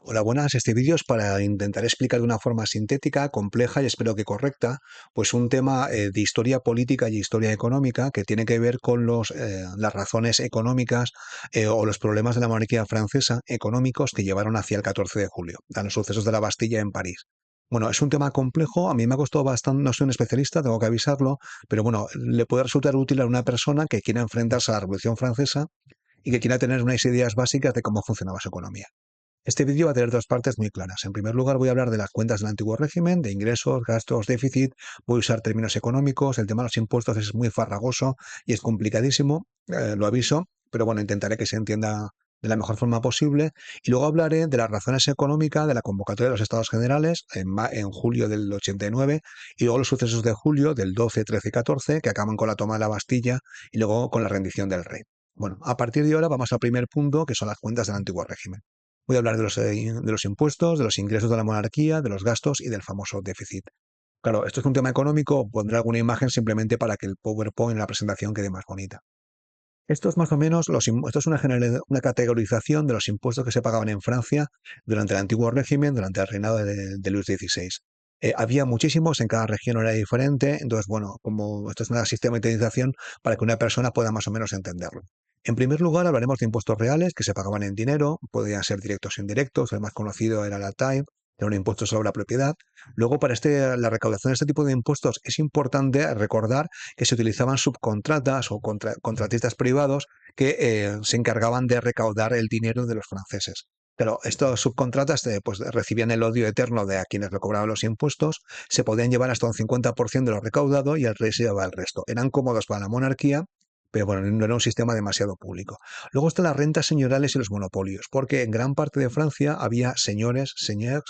Hola, buenas. Este vídeo es para intentar explicar de una forma sintética, compleja y espero que correcta, pues un tema de historia política y historia económica que tiene que ver con las razones económicas o los problemas de la monarquía francesa económicos que llevaron hacia el 14 de julio, a los sucesos de la Bastilla en París. Bueno, es un tema complejo, a mí me ha costado bastante, no soy un especialista, tengo que avisarlo, pero bueno, le puede resultar útil a una persona que quiera enfrentarse a la Revolución Francesa y que quiera tener unas ideas básicas de cómo funcionaba su economía. Este vídeo va a tener dos partes muy claras. En primer lugar, voy a hablar de las cuentas del antiguo régimen, de ingresos, gastos, déficit. Voy a usar términos económicos. El tema de los impuestos es muy farragoso y es complicadísimo, lo aviso, pero bueno, intentaré que se entienda de la mejor forma posible. Y luego hablaré de las razones económicas de la convocatoria de los Estados Generales en julio del 89 y luego los sucesos de julio del 12, 13 y 14 que acaban con la toma de la Bastilla y luego con la rendición del rey. Bueno, a partir de ahora vamos al primer punto, que son las cuentas del antiguo régimen. Voy a hablar de los impuestos, de los ingresos de la monarquía, de los gastos y del famoso déficit. Claro, esto es un tema económico, pondré alguna imagen simplemente para que el PowerPoint, la presentación, quede más bonita. Esto es más o menos, esto es una categorización de los impuestos que se pagaban en Francia durante el antiguo régimen, durante el reinado de Luis XVI. Había muchísimos, en cada región era diferente, entonces, bueno, como esto es una sistematización para que una persona pueda más o menos entenderlo. En primer lugar, hablaremos de impuestos reales que se pagaban en dinero, podían ser directos o indirectos, el más conocido era la TAI, era un impuesto sobre la propiedad. Luego, para la recaudación de este tipo de impuestos es importante recordar que se utilizaban subcontratas o contratistas privados que se encargaban de recaudar el dinero de los franceses. Pero estos subcontratas pues, recibían el odio eterno de a quienes le cobraban los impuestos, se podían llevar hasta un 50% de lo recaudado y el rey se llevaba el resto. Eran cómodos para la monarquía, pero bueno, no era un sistema demasiado público. Luego están las rentas señoriales y los monopolios, porque en gran parte de Francia había señores,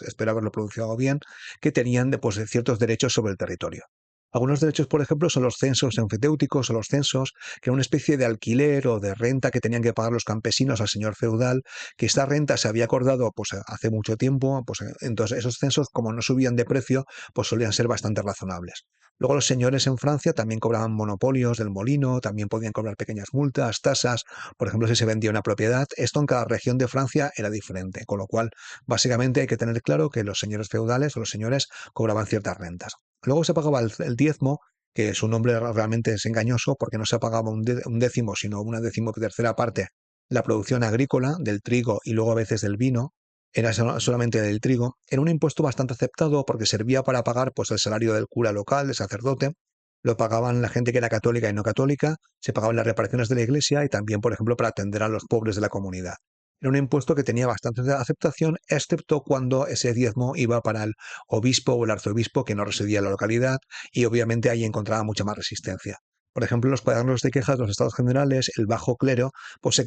espero haberlo pronunciado bien, que tenían pues, ciertos derechos sobre el territorio. Algunos derechos, por ejemplo, son los censos enfiteuticos o los censos, que era una especie de alquiler o de renta que tenían que pagar los campesinos al señor feudal, que esta renta se había acordado pues, hace mucho tiempo, pues, entonces esos censos, como no subían de precio, pues solían ser bastante razonables. Luego los señores en Francia también cobraban monopolios del molino, también podían cobrar pequeñas multas, tasas, por ejemplo, si se vendía una propiedad. Esto en cada región de Francia era diferente, con lo cual básicamente hay que tener claro que los señores feudales o los señores cobraban ciertas rentas. Luego se pagaba el diezmo, que su nombre realmente es engañoso porque no se pagaba un décimo, sino una decimotercera parte la producción agrícola del trigo y luego a veces del vino, era solamente del trigo. Era un impuesto bastante aceptado porque servía para pagar pues, el salario del cura local, del sacerdote, lo pagaban la gente que era católica y no católica, se pagaban las reparaciones de la iglesia y también, por ejemplo, para atender a los pobres de la comunidad. Era un impuesto que tenía bastante aceptación, excepto cuando ese diezmo iba para el obispo o el arzobispo que no residía en la localidad y obviamente ahí encontraba mucha más resistencia. Por ejemplo, los cuadernos de quejas de los estados generales, el bajo clero, pues se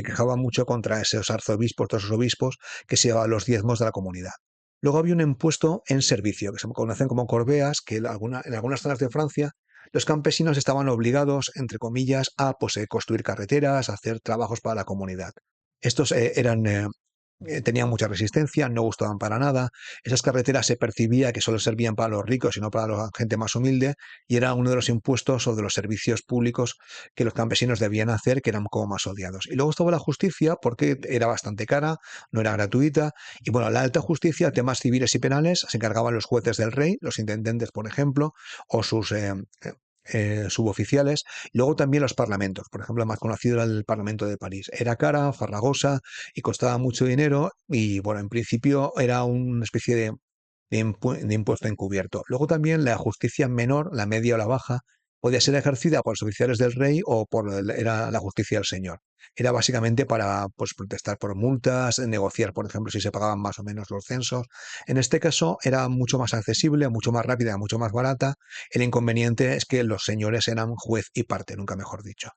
quejaba mucho contra esos arzobispos, todos esos obispos que se llevaban los diezmos de la comunidad. Luego había un impuesto en servicio, que se conocen como corbeas, que en algunas zonas de Francia los campesinos estaban obligados, entre comillas, a pues, construir carreteras, a hacer trabajos para la comunidad. Estos tenían mucha resistencia, no gustaban para nada. Esas carreteras se percibía que solo servían para los ricos y no para la gente más humilde, y era uno de los impuestos o de los servicios públicos que los campesinos debían hacer, que eran como más odiados. Y luego estaba la justicia, porque era bastante cara, no era gratuita, y bueno, la alta justicia, temas civiles y penales, se encargaban los jueces del rey, los intendentes, por ejemplo, o sus suboficiales, y luego también los parlamentos. Por ejemplo, el más conocido era el Parlamento de París. Era cara, farragosa y costaba mucho dinero y, bueno, en principio era una especie de impuesto encubierto. Luego también la justicia menor, la media o la baja, podía ser ejercida por los oficiales del rey o era la justicia del señor. Era básicamente para pues, protestar por multas, negociar, por ejemplo, si se pagaban más o menos los censos. En este caso era mucho más accesible, mucho más rápida, mucho más barata. El inconveniente es que los señores eran juez y parte, nunca mejor dicho.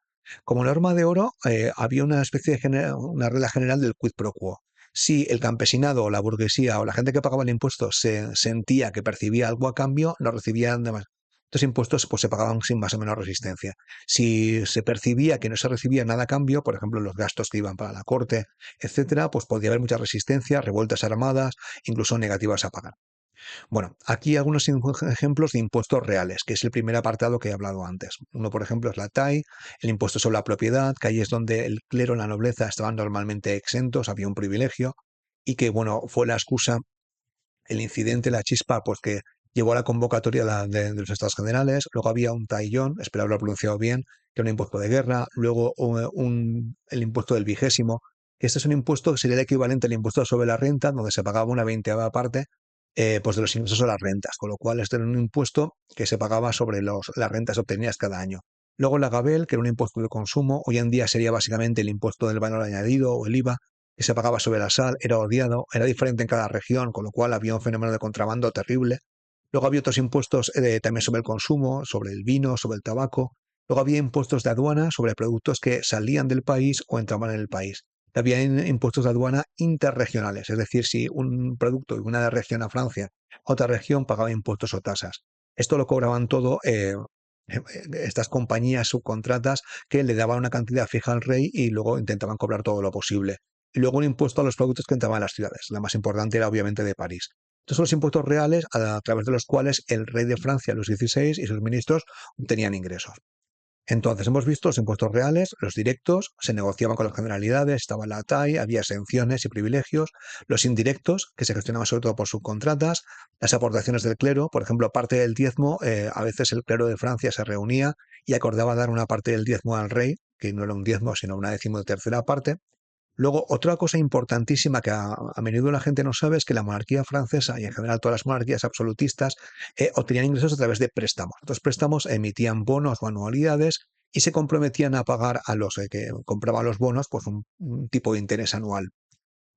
Como norma de oro, había una especie una regla general del quid pro quo. Si el campesinado o la burguesía o la gente que pagaba el impuesto se sentía que percibía algo a cambio, no recibían de más. Estos impuestos pues, se pagaban sin más o menos resistencia. Si se percibía que no se recibía nada a cambio, por ejemplo, los gastos que iban para la corte, etcétera, pues podía haber mucha resistencia, revueltas armadas, incluso negativas a pagar. Bueno, aquí algunos ejemplos de impuestos reales, que es el primer apartado que he hablado antes. Uno, por ejemplo, es la TAI, el impuesto sobre la propiedad, que ahí es donde el clero y la nobleza estaban normalmente exentos, había un privilegio. y que, bueno, fue la excusa, el incidente, la chispa, pues que llevó a la convocatoria de los Estados Generales. Luego había un taillón, espero haberlo pronunciado bien, que era un impuesto de guerra. Luego el impuesto del vigésimo, que este es un impuesto que sería el equivalente al impuesto sobre la renta, donde se pagaba una veinteava parte pues de los ingresos o las rentas, con lo cual este era un impuesto que se pagaba sobre las rentas obtenidas cada año. Luego la Gabel, que era un impuesto de consumo, hoy en día sería básicamente el impuesto del valor añadido o el IVA, que se pagaba sobre la sal, era odiado, era diferente en cada región, con lo cual había un fenómeno de contrabando terrible. Luego había otros impuestos también sobre el consumo, sobre el vino, sobre el tabaco. Luego había impuestos de aduana sobre productos que salían del país o entraban en el país. Había impuestos de aduana interregionales, es decir, si un producto de una región a Francia, otra región pagaba impuestos o tasas. Esto lo cobraban todo estas compañías subcontratas que le daban una cantidad fija al rey y luego intentaban cobrar todo lo posible. Y luego un impuesto a los productos que entraban a las ciudades. La más importante era obviamente de París. Estos son los impuestos reales a través de los cuales el rey de Francia, Luis XVI, y sus ministros obtenían ingresos. Entonces, hemos visto los impuestos reales, los directos, se negociaban con las generalidades, estaba la TAI, había exenciones y privilegios, los indirectos, que se gestionaban sobre todo por subcontratas, las aportaciones del clero, por ejemplo, parte del diezmo, a veces el clero de Francia se reunía y acordaba dar una parte del diezmo al rey, que no era un diezmo, sino una decimotercera parte. Luego, otra cosa importantísima que a menudo la gente no sabe es que la monarquía francesa y en general todas las monarquías absolutistas obtenían ingresos a través de préstamos. Estos préstamos emitían bonos o anualidades y se comprometían a pagar a los que compraban los bonos pues un tipo de interés anual.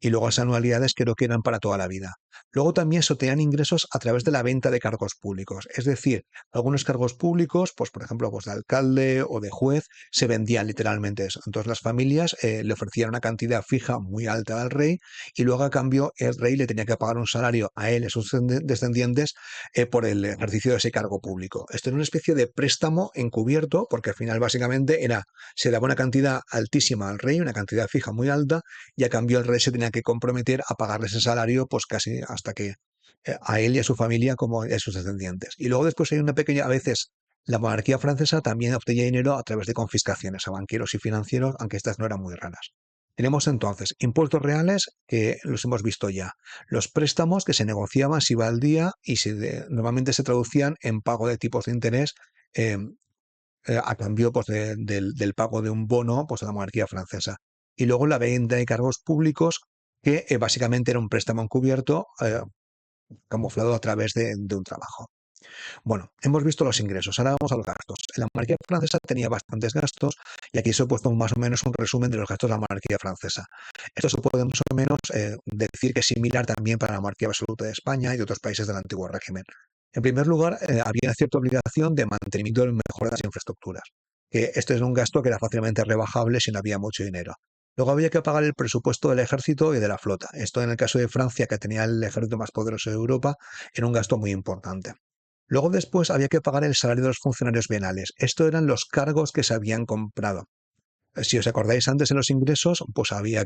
Y luego las anualidades creo que eran para toda la vida. Luego también se obtenían ingresos a través de la venta de cargos públicos. Es decir, algunos cargos públicos, pues por ejemplo, pues de alcalde o de juez, se vendían literalmente eso. Entonces las familias le ofrecían una cantidad fija muy alta al rey y luego a cambio el rey le tenía que pagar un salario a él y a sus descendientes por el ejercicio de ese cargo público. Esto era una especie de préstamo encubierto porque al final básicamente se daba una cantidad altísima al rey, una cantidad fija muy alta y a cambio el rey se tenía que comprometer a pagarle ese salario pues casi hasta que a él y a su familia como a sus descendientes. Y luego después hay una pequeña, a veces la monarquía francesa también obtenía dinero a través de confiscaciones a banqueros y financieros, aunque estas no eran muy raras. Tenemos entonces impuestos reales, que los hemos visto ya, los préstamos que se negociaban si iba al día y normalmente se traducían en pago de tipos de interés eh, a cambio pues, del pago de un bono pues, a la monarquía francesa. Y luego la venta de cargos públicos, que básicamente era un préstamo encubierto camuflado a través de un trabajo. Bueno, hemos visto los ingresos, ahora vamos a los gastos. La monarquía francesa tenía bastantes gastos y aquí se ha puesto más o menos un resumen de los gastos de la monarquía francesa. Esto se puede más o menos decir que es similar también para la monarquía absoluta de España y de otros países del antiguo régimen. En primer lugar, había una cierta obligación de mantenimiento y mejora de las infraestructuras, que este es un gasto que era fácilmente rebajable si no había mucho dinero. Luego había que pagar el presupuesto del ejército y de la flota. Esto en el caso de Francia, que tenía el ejército más poderoso de Europa, era un gasto muy importante. Luego después había que pagar el salario de los funcionarios bienales. Esto eran los cargos que se habían comprado. Si os acordáis antes en los ingresos, pues había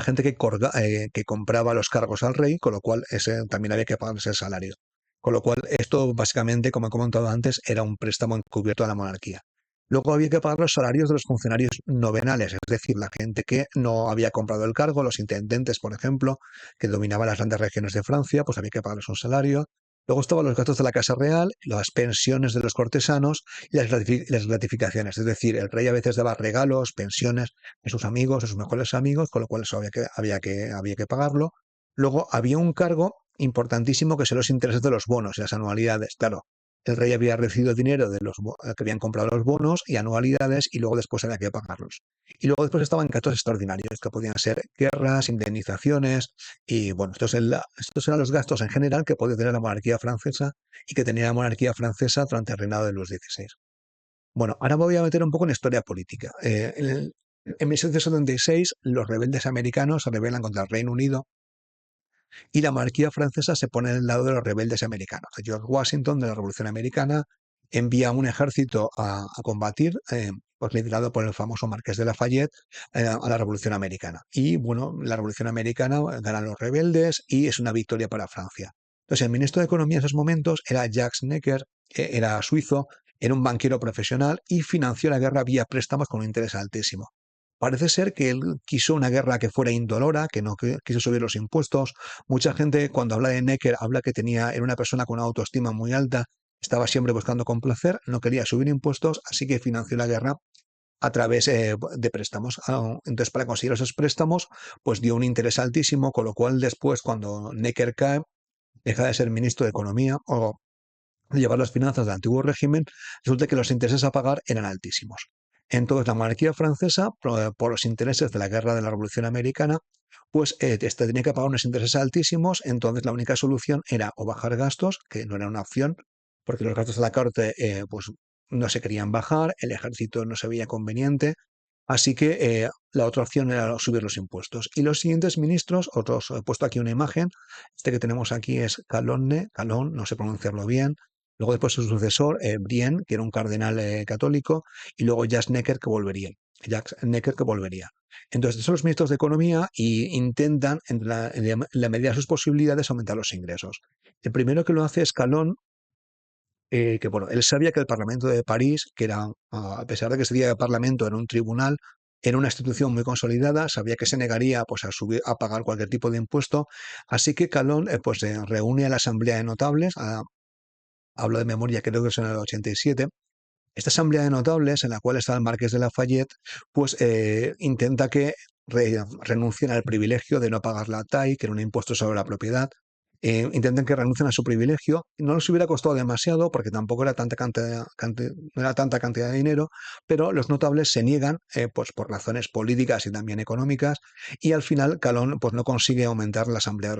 gente que compraba los cargos al rey, con lo cual también había que pagarse el salario. Con lo cual, esto básicamente, como he comentado antes, era un préstamo encubierto a la monarquía. Luego había que pagar los salarios de los funcionarios novenales, es decir, la gente que no había comprado el cargo, los intendentes, por ejemplo, que dominaban las grandes regiones de Francia, pues había que pagarles un salario. Luego estaban los gastos de la Casa Real, las pensiones de los cortesanos y las gratificaciones. Es decir, el rey a veces daba regalos, pensiones a sus amigos, a sus mejores amigos, con lo cual eso había que pagarlo. Luego había un cargo importantísimo que son los intereses de los bonos y las anualidades. Claro, el rey había recibido dinero de los que habían comprado los bonos y anualidades y luego después había que pagarlos. Y luego después estaban gastos extraordinarios que podían ser guerras, indemnizaciones y bueno, estos eran los gastos en general que podía tener la monarquía francesa y que tenía la monarquía francesa durante el reinado de Luis XVI. Bueno, ahora me voy a meter un poco en historia política. En 1776 los rebeldes americanos se rebelan contra el Reino Unido y la monarquía francesa se pone del lado de los rebeldes americanos. George Washington, de la Revolución Americana, envía un ejército a combatir, pues liderado por el famoso Marqués de Lafayette, a la Revolución Americana. Y bueno, la Revolución Americana ganan los rebeldes y es una victoria para Francia. Entonces, el ministro de Economía en esos momentos era Jacques Necker, que era suizo, era un banquero profesional y financió la guerra vía préstamos con un interés altísimo. Parece ser que él quiso una guerra que fuera indolora, que no quiso subir los impuestos. Mucha gente cuando habla de Necker habla que era una persona con una autoestima muy alta, estaba siempre buscando complacer, no quería subir impuestos, así que financió la guerra a través de préstamos. Entonces, para conseguir esos préstamos, pues dio un interés altísimo, con lo cual después, cuando Necker cae, deja de ser ministro de Economía o de llevar las finanzas del antiguo régimen, resulta que los intereses a pagar eran altísimos. Entonces, la monarquía francesa, por los intereses de la guerra de la Revolución Americana, pues tenía que pagar unos intereses altísimos, entonces la única solución era o bajar gastos, que no era una opción, porque los gastos de la corte pues no se querían bajar, el ejército no se veía conveniente, así que la otra opción era subir los impuestos. Y los siguientes ministros, otros, he puesto aquí una imagen, este que tenemos aquí es Calonne, no sé pronunciarlo bien, luego después su sucesor, Brienne, que era un cardenal católico, y luego Jacques Necker que volvería. Entonces, son los ministros de Economía y intentan, en la medida de sus posibilidades, aumentar los ingresos. El primero que lo hace es Calonne, que bueno, él sabía que el Parlamento de París, que era, a pesar de que ese día de Parlamento era un tribunal, era una institución muy consolidada, sabía que se negaría pues, a pagar cualquier tipo de impuesto, así que Calonne pues, reúne a la Asamblea de Notables, hablo de memoria, creo que es en el 87. Esta asamblea de notables, en la cual está el marqués de Lafayette, pues intenta que renuncien al privilegio de no pagar la TAI, que era un impuesto sobre la propiedad. Intenten que renuncien a su privilegio. No les hubiera costado demasiado, porque tampoco era no era tanta cantidad de dinero, pero los notables se niegan, pues por razones políticas y también económicas, y al final Calón pues, no consigue aumentar la asamblea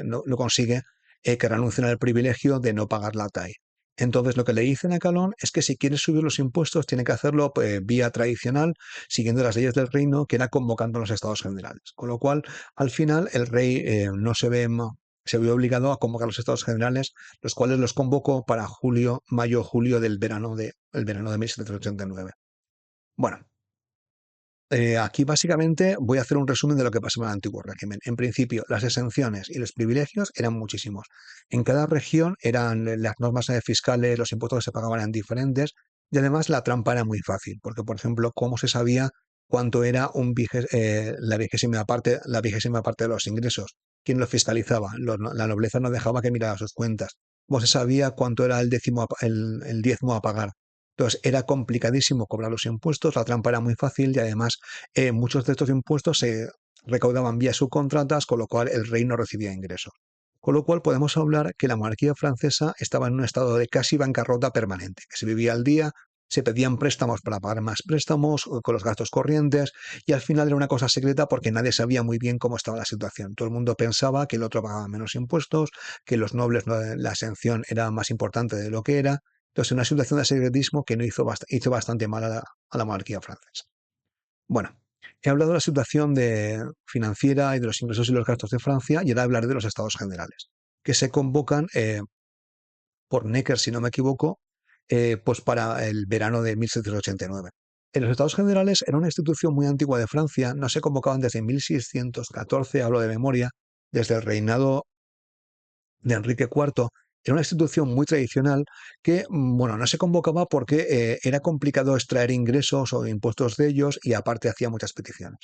no consigue que renuncien al privilegio de no pagar la TAI. Entonces, lo que le dicen a Calón es que si quiere subir los impuestos, tiene que hacerlo vía tradicional, siguiendo las leyes del reino, que era convocando a los estados generales. Con lo cual, al final, el rey no se vio obligado a convocar los estados generales, los cuales los convocó para mayo-julio el verano de 1789. Bueno, aquí básicamente voy a hacer un resumen de lo que pasaba en el antiguo régimen. En principio, las exenciones y los privilegios eran muchísimos. En cada región eran las normas fiscales, los impuestos que se pagaban eran diferentes y además la trampa era muy fácil, porque por ejemplo, ¿cómo se sabía cuánto era la vigésima parte de los ingresos? ¿Quién lo fiscalizaba? La nobleza no dejaba que mirara sus cuentas. ¿Cómo se sabía cuánto era el diezmo a pagar? Entonces era complicadísimo cobrar los impuestos, la trampa era muy fácil y además muchos de estos impuestos se recaudaban vía subcontratas, con lo cual el rey no recibía ingresos. Con lo cual podemos hablar que la monarquía francesa estaba en un estado de casi bancarrota permanente, que se vivía al día, se pedían préstamos para pagar más préstamos con los gastos corrientes y al final era una cosa secreta porque nadie sabía muy bien cómo estaba la situación. Todo el mundo pensaba que el otro pagaba menos impuestos, que los nobles la exención era más importante de lo que era. Entonces, una situación de secretismo que no hizo bastante mal a la monarquía francesa. Bueno, he hablado de la situación financiera y de los ingresos y los gastos de Francia y ahora hablaré de los estados generales, que se convocan por Necker, si no me equivoco, pues para el verano de 1789. En los estados generales era una institución muy antigua de Francia, no se convocaban desde 1614, hablo de memoria, desde el reinado de Enrique IV, era una institución muy tradicional que, bueno, no se convocaba porque era complicado extraer ingresos o impuestos de ellos y aparte hacía muchas peticiones.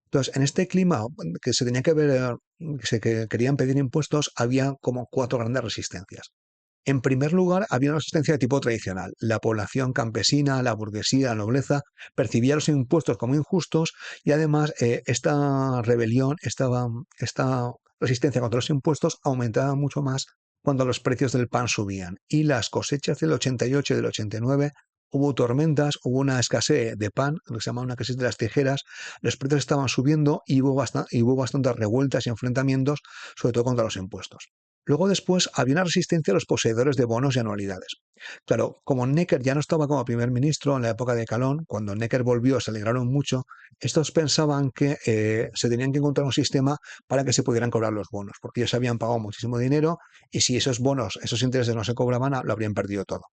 Entonces, en este clima que se tenía que ver, que querían pedir impuestos, había como cuatro grandes resistencias. En primer lugar, había una resistencia de tipo tradicional. La población campesina, la burguesía, la nobleza percibía los impuestos como injustos y además esta rebelión, esta resistencia contra los impuestos aumentaba mucho más cuando los precios del pan subían. Y las cosechas del 88 y del 89 hubo tormentas, hubo una escasez de pan, lo que se llama una crisis de las tijeras, los precios estaban subiendo y hubo bastantes revueltas y enfrentamientos, sobre todo contra los impuestos. Luego después había una resistencia a los poseedores de bonos y anualidades. Claro, como Necker ya no estaba como primer ministro en la época de Calón, cuando Necker volvió se alegraron mucho, estos pensaban que se tenían que encontrar un sistema para que se pudieran cobrar los bonos, porque ellos habían pagado muchísimo dinero y si esos bonos, esos intereses no se cobraban, lo habrían perdido todo.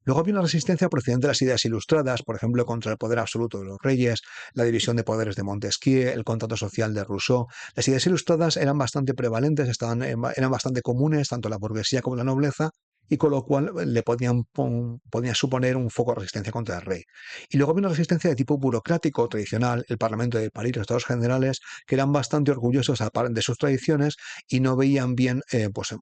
Luego había una resistencia procedente de las ideas ilustradas, por ejemplo, contra el poder absoluto de los reyes, la división de poderes de Montesquieu, el contrato social de Rousseau. Las ideas ilustradas eran bastante prevalentes, eran bastante comunes, tanto en la burguesía como en la nobleza, y con lo cual podía suponer un foco de resistencia contra el rey. Y luego había una resistencia de tipo burocrático tradicional, el Parlamento de París, los Estados Generales, que eran bastante orgullosos de sus tradiciones y no veían bien pues,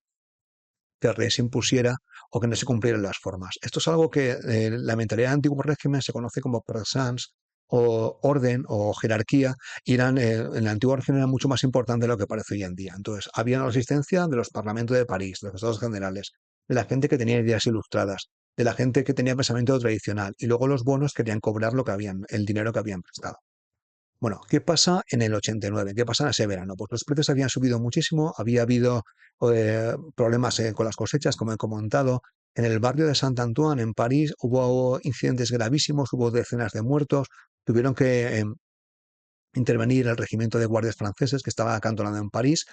que el rey se impusiera o que no se cumplieran las formas. Esto es algo que la mentalidad del antiguo régimen se conoce como présence o orden o jerarquía, y en el antiguo régimen era mucho más importante de lo que parece hoy en día. Entonces, había una resistencia de los parlamentos de París, de los estados generales, de la gente que tenía ideas ilustradas, de la gente que tenía pensamiento tradicional, y luego los bonos querían cobrar el dinero que habían prestado. Bueno, ¿qué pasa en el 89? ¿Qué pasa en ese verano? Pues los precios habían subido muchísimo, había habido problemas con las cosechas, como he comentado. En el barrio de Saint-Antoine, en París, hubo incidentes gravísimos, hubo decenas de muertos, tuvieron que intervenir el regimiento de guardias franceses que estaba acantonado en París.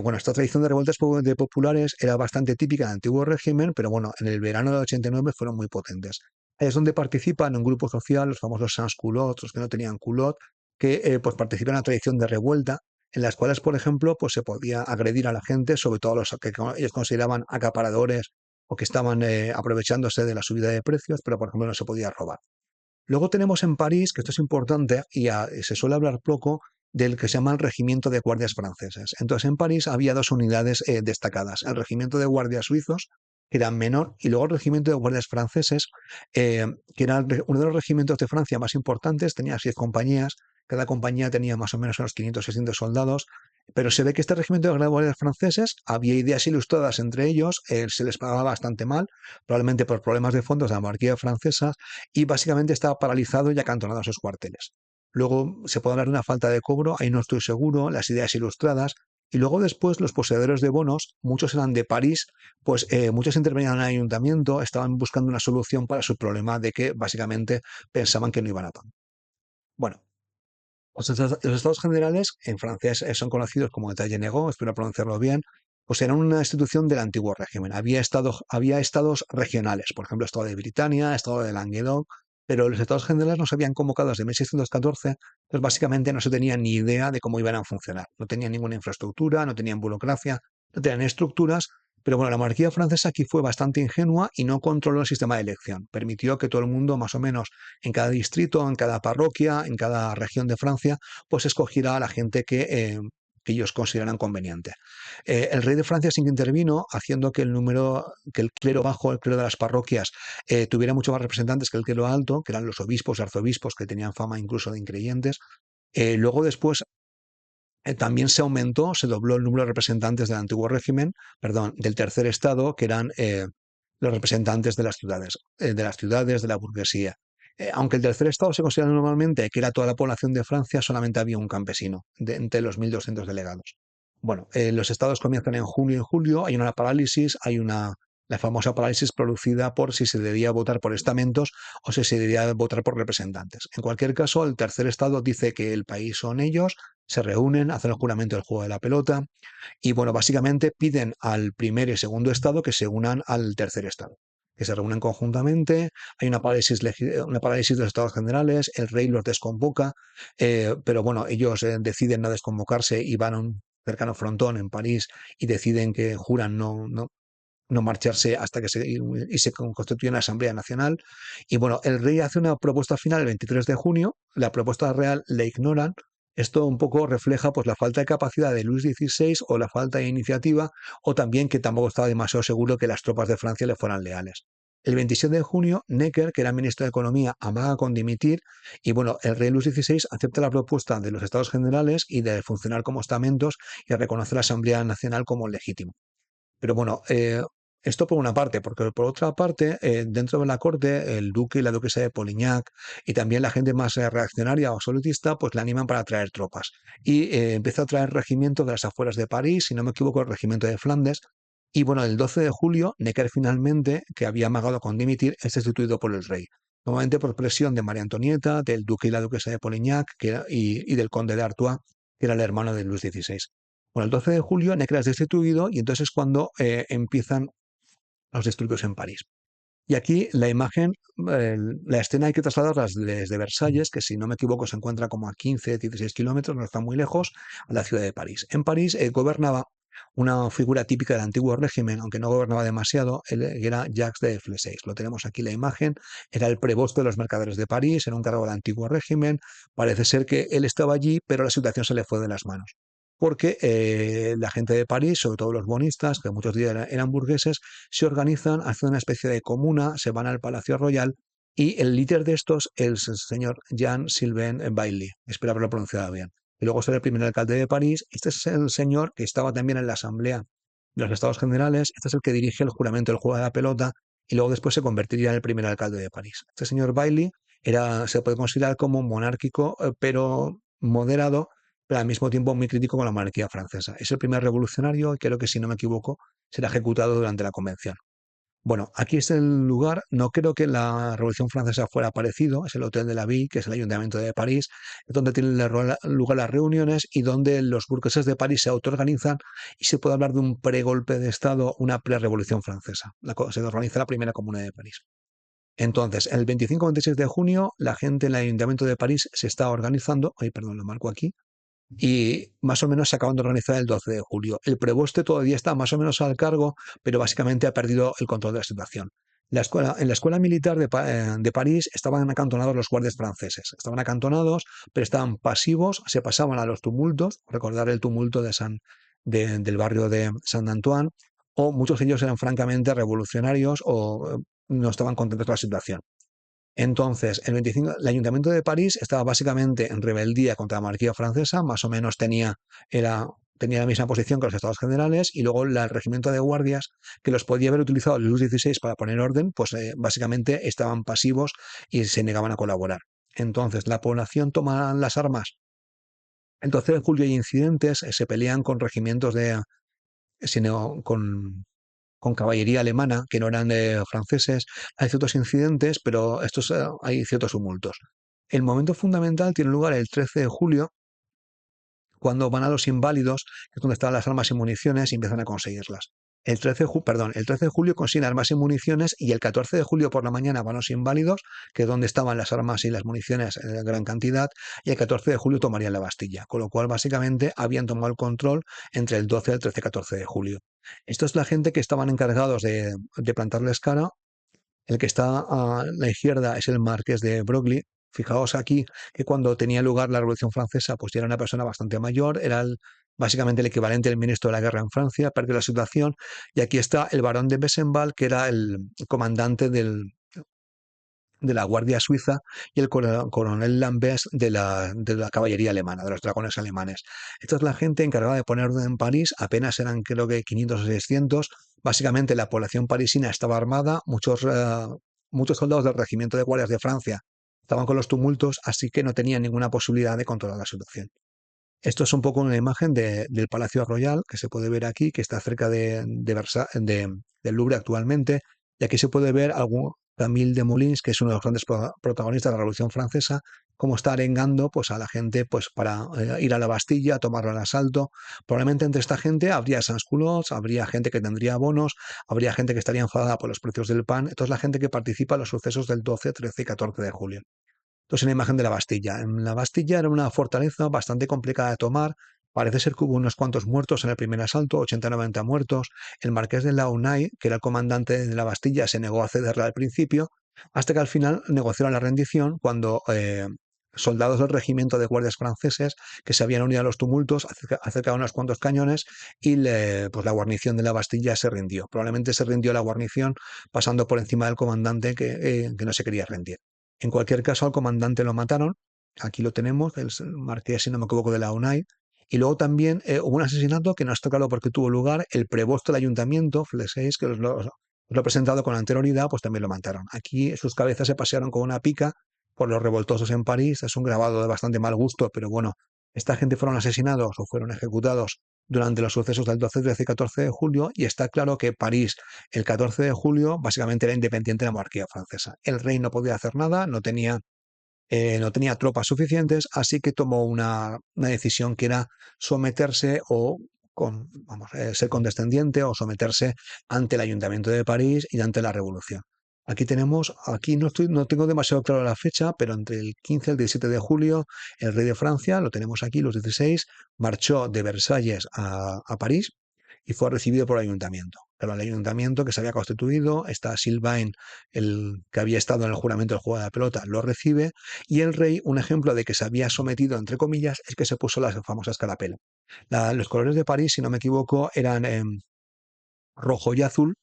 Bueno, esta tradición de revueltas de populares era bastante típica del antiguo régimen, pero bueno, en el verano del 89 fueron muy potentes. Ahí es donde participan un grupo social, los famosos sans-culottes, los que no tenían culotte, que pues participan en la tradición de revuelta, en las cuales, por ejemplo, pues se podía agredir a la gente, sobre todo a los que ellos consideraban acaparadores o que estaban aprovechándose de la subida de precios, pero por ejemplo no se podía robar. Luego tenemos en París, que esto es importante, y se suele hablar poco, del que se llama el Regimiento de Guardias Franceses. Entonces, en París había dos unidades destacadas: el Regimiento de Guardias Suizos, que era menor, y luego el Regimiento de Guardias Franceses, que era uno de los regimientos de Francia más importantes, tenía 6 compañías, cada compañía tenía más o menos unos 500 600 soldados, pero se ve que este regimiento de guardias franceses había ideas ilustradas entre ellos, se les pagaba bastante mal, probablemente por problemas de fondos de la monarquía francesa, y básicamente estaba paralizado y acantonado en sus cuarteles. Luego se puede hablar de una falta de cobro, ahí no estoy seguro, las ideas ilustradas. Y luego después los poseedores de bonos, muchos eran de París, pues muchos intervenían en el ayuntamiento, estaban buscando una solución para su problema de que básicamente pensaban que no iban a pagar. Bueno, los estados generales en francés son conocidos como État généraux, espero pronunciarlo bien, pues eran una institución del antiguo régimen. Había estados regionales, por ejemplo, Estado de Britania, Estado de Languedoc, pero los estados generales no se habían convocado desde 1614, entonces básicamente no se tenía ni idea de cómo iban a funcionar. No tenían ninguna infraestructura, no tenían burocracia, no tenían estructuras, pero bueno, la monarquía francesa aquí fue bastante ingenua y no controló el sistema de elección. Permitió que todo el mundo, más o menos, en cada distrito, en cada parroquia, en cada región de Francia, pues escogiera a la gente que ellos consideran conveniente. El rey de Francia sí que intervino, haciendo que el clero bajo, el clero de las parroquias, tuviera mucho más representantes que el clero alto, que eran los obispos, arzobispos, que tenían fama incluso de increyentes. Luego después también se aumentó, se dobló el número de representantes del antiguo régimen, perdón, del tercer estado, que eran los representantes de la burguesía. Aunque el tercer estado se considera normalmente que era toda la población de Francia, solamente había un campesino entre los 1.200 delegados. Bueno, los estados comienzan en junio y julio, hay una parálisis, la famosa parálisis producida por si se debía votar por estamentos o si se debía votar por representantes. En cualquier caso, el tercer estado dice que el país son ellos, se reúnen, hacen el juramento del juego de la pelota y, bueno, básicamente piden al primer y segundo estado que se unan al tercer estado, que se reúnen conjuntamente, hay una parálisis de los estados generales, el rey los desconvoca, pero bueno, ellos deciden no desconvocarse y van a un cercano frontón en París y deciden que juran no marcharse hasta que se constituye una Asamblea Nacional. Y bueno, el rey hace una propuesta final el 23 de junio, la propuesta real la ignoran. Esto un poco refleja pues la falta de capacidad de Luis XVI o la falta de iniciativa, o también que tampoco estaba demasiado seguro que las tropas de Francia le fueran leales. El 27 de junio, Necker, que era ministro de Economía, amaga con dimitir y, bueno, el rey Luis XVI acepta la propuesta de los Estados Generales y de funcionar como estamentos y reconoce la Asamblea Nacional como legítima. Pero bueno, esto por una parte, porque por otra parte, dentro de la corte, el duque y la duquesa de Polignac y también la gente más reaccionaria o absolutista, pues le animan para traer tropas. Y empieza a traer regimientos de las afueras de París, si no me equivoco, el regimiento de Flandes. Y bueno, el 12 de julio, Necker finalmente, que había amagado con dimitir, es destituido por el rey. Nuevamente por presión de María Antonieta, del duque y la duquesa de Polignac y del conde de Artois, que era el hermano de Luis XVI. Bueno, el 12 de julio Necker es destituido y entonces es cuando empiezan los disturbios en París. Y aquí la imagen, la escena hay que trasladarla desde Versalles, que si no me equivoco se encuentra como a 15, 16 kilómetros, no está muy lejos, a la ciudad de París. En París gobernaba Una figura típica del antiguo régimen, aunque no gobernaba demasiado, él era Jacques de Flesseis. Lo tenemos aquí la imagen, era el preboste de los mercaderes de París, era un cargo del antiguo régimen. Parece ser que él estaba allí, pero la situación se le fue de las manos. Porque la gente de París, sobre todo los bonistas, que muchos de ellos eran burgueses, se organizan, hacen una especie de comuna, se van al Palacio Royal y el líder de estos es el señor Jean-Sylvain Bailly. Espero haberlo pronunciado bien. Y luego será el primer alcalde de París. Este es el señor que estaba también en la Asamblea de los Estados Generales. Este es el que dirige el juramento del juego de la pelota y luego después se convertiría en el primer alcalde de París. Este señor Bailey se puede considerar como monárquico, pero moderado, pero al mismo tiempo muy crítico con la monarquía francesa. Es el primer revolucionario y creo que, si no me equivoco, será ejecutado durante la convención. Bueno, aquí es el lugar, no creo que la Revolución Francesa fuera parecido, es el Hotel de la Ville, que es el Ayuntamiento de París, es donde tienen lugar las reuniones y donde los burgueses de París se autoorganizan y se puede hablar de un pregolpe de Estado, una pre-revolución francesa. Se organiza la primera Comuna de París. Entonces, el 25-26 de junio, la gente en el Ayuntamiento de París se está organizando, ay, perdón, lo marco aquí, y más o menos se acaban de organizar el 12 de julio. El preboste todavía está más o menos al cargo, pero básicamente ha perdido el control de la situación. En la escuela militar de París estaban acantonados los guardias franceses. Estaban acantonados, pero estaban pasivos, se pasaban a los tumultos, recordar el tumulto del barrio de Saint-Antoine, o muchos de ellos eran francamente revolucionarios o no estaban contentos con la situación. Entonces, el Ayuntamiento de París estaba básicamente en rebeldía contra la monarquía francesa, más o menos tenía la misma posición que los Estados Generales, y luego el regimiento de guardias, que los podía haber utilizado Luis XVI para poner orden, pues básicamente estaban pasivos y se negaban a colaborar. Entonces, la población toma las armas. El 12 de julio hay incidentes, se pelean con regimientos con caballería alemana, que no eran franceses. Hay ciertos incidentes, pero hay ciertos tumultos. El momento fundamental tiene lugar el 13 de julio, cuando van a los inválidos, que es donde están las armas y municiones, y empiezan a conseguirlas. El 13 de julio consiguen armas y municiones, y el 14 de julio por la mañana van los inválidos, que es donde estaban las armas y las municiones en gran cantidad, y el 14 de julio tomarían la Bastilla, con lo cual básicamente habían tomado el control entre el 12, el 13 y 14 de julio. Esto es la gente que estaban encargados de plantarles cara. El que está a la izquierda es el marqués de Broglie. Fijaos aquí que cuando tenía lugar la Revolución Francesa, pues ya era una persona bastante mayor, era básicamente el equivalente del ministro de la guerra en Francia, perdió la situación. Y aquí está el barón de Besenval, que era el comandante de la Guardia Suiza, y el coronel Lambert de la caballería alemana, de los dragones alemanes. Esta es la gente encargada de poner orden en París. Apenas eran, creo que 500 o 600. Básicamente la población parisina estaba armada, muchos soldados del regimiento de guardias de Francia estaban con los tumultos, así que no tenían ninguna posibilidad de controlar la situación. Esto es un poco una imagen del Palacio Royal, que se puede ver aquí, que está cerca del Louvre actualmente. Y aquí se puede ver Camille Desmoulins, que es uno de los grandes protagonistas de la Revolución Francesa, cómo está arengando pues, a la gente pues, para ir a la Bastilla, a tomarlo al asalto. Probablemente entre esta gente habría sans-culottes, habría gente que tendría bonos, habría gente que estaría enfadada por los precios del pan. Esto es la gente que participa en los sucesos del 12, 13 y 14 de julio. Entonces, una imagen de la Bastilla. En la Bastilla era una fortaleza bastante complicada de tomar. Parece ser que hubo unos cuantos muertos en el primer asalto, 80-90 muertos. El marqués de Launay, que era el comandante de la Bastilla, se negó a cederla al principio, hasta que al final negociaron la rendición cuando soldados del regimiento de guardias franceses que se habían unido a los tumultos acercaron unos cuantos cañones y pues la guarnición de la Bastilla se rindió. Probablemente se rindió la guarnición pasando por encima del comandante que no se quería rendir. En cualquier caso, al comandante lo mataron. Aquí lo tenemos, el marqués, si no me equivoco, de la UNAI. Y luego también hubo un asesinato que no está claro por qué tuvo lugar. El preboste del ayuntamiento, Flesseis, que os lo he presentado con anterioridad, pues también lo mataron. Aquí sus cabezas se pasearon con una pica por los revoltosos en París. Es un grabado de bastante mal gusto, pero bueno, esta gente fueron asesinados o fueron ejecutados durante los sucesos del 12, 13 y 14 de julio, y está claro que París, el 14 de julio, básicamente era independiente de la monarquía francesa. El rey no podía hacer nada, no tenía tropas suficientes, así que tomó una decisión que era someterse o ser condescendiente o someterse ante el Ayuntamiento de París y ante la Revolución. Aquí no tengo demasiado claro la fecha, pero entre el 15 y el 17 de julio, el rey de Francia, lo tenemos aquí, los 16, marchó de Versalles a París, y fue recibido por el ayuntamiento. Pero el ayuntamiento que se había constituido, está Sylvain, el que había estado en el juramento del juego de la pelota, lo recibe, y el rey, un ejemplo de que se había sometido, entre comillas, es que se puso la famosa escarapela. Los colores de París, si no me equivoco, eran rojo y azul.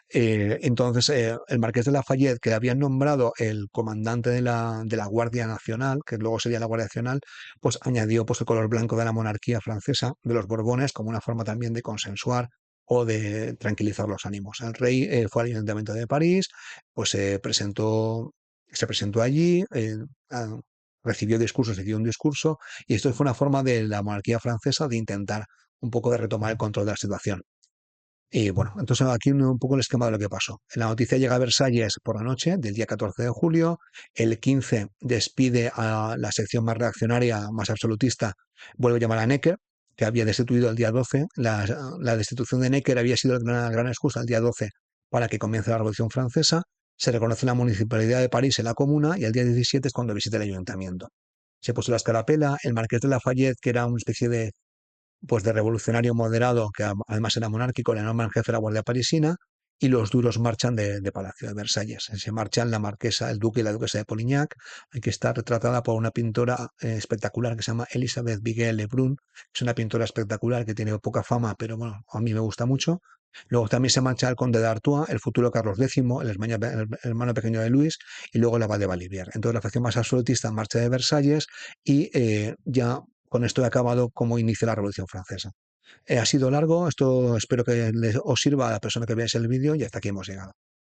Entonces, el marqués de Lafayette, que habían nombrado el comandante de la Guardia Nacional, que luego sería la Guardia Nacional, pues añadió pues, el color blanco de la monarquía francesa, de los Borbones, como una forma también de consensuar o de tranquilizar los ánimos. El rey fue al Ayuntamiento de París, pues se presentó allí, recibió discursos, se dio un discurso, y esto fue una forma de la monarquía francesa de intentar un poco de retomar el control de la situación. Y bueno, entonces aquí un poco el esquema de lo que pasó. La noticia llega a Versalles por la noche del día 14 de julio. El 15 despide a la sección más reaccionaria, más absolutista, vuelve a llamar a Necker, que había destituido el día 12. La destitución de Necker había sido una gran excusa el día 12 para que comience la Revolución Francesa. Se reconoce la Municipalidad de París en la Comuna y el día 17 es cuando visita el Ayuntamiento. Se puso la escarapela, el Marqués de Lafayette, que era una especie de revolucionario moderado, que además era monárquico, le nombran jefe de la Guardia Parisina, y los duros marchan de Palacio de Versalles. Se marchan la marquesa, el duque y la duquesa de Polignac, que está retratada por una pintora espectacular que se llama Elisabeth Biguel Lebrun. Es una pintora espectacular que tiene poca fama, pero bueno, a mí me gusta mucho. Luego también se marcha el conde de Artois, el futuro Carlos X, el hermano pequeño de Luis, y luego la Abad de Balivier. Entonces la facción más absolutista marcha de Versalles y ya con esto he acabado cómo inicia la Revolución Francesa. Ha sido largo, esto espero que os sirva a la persona que veáis el vídeo y hasta aquí hemos llegado.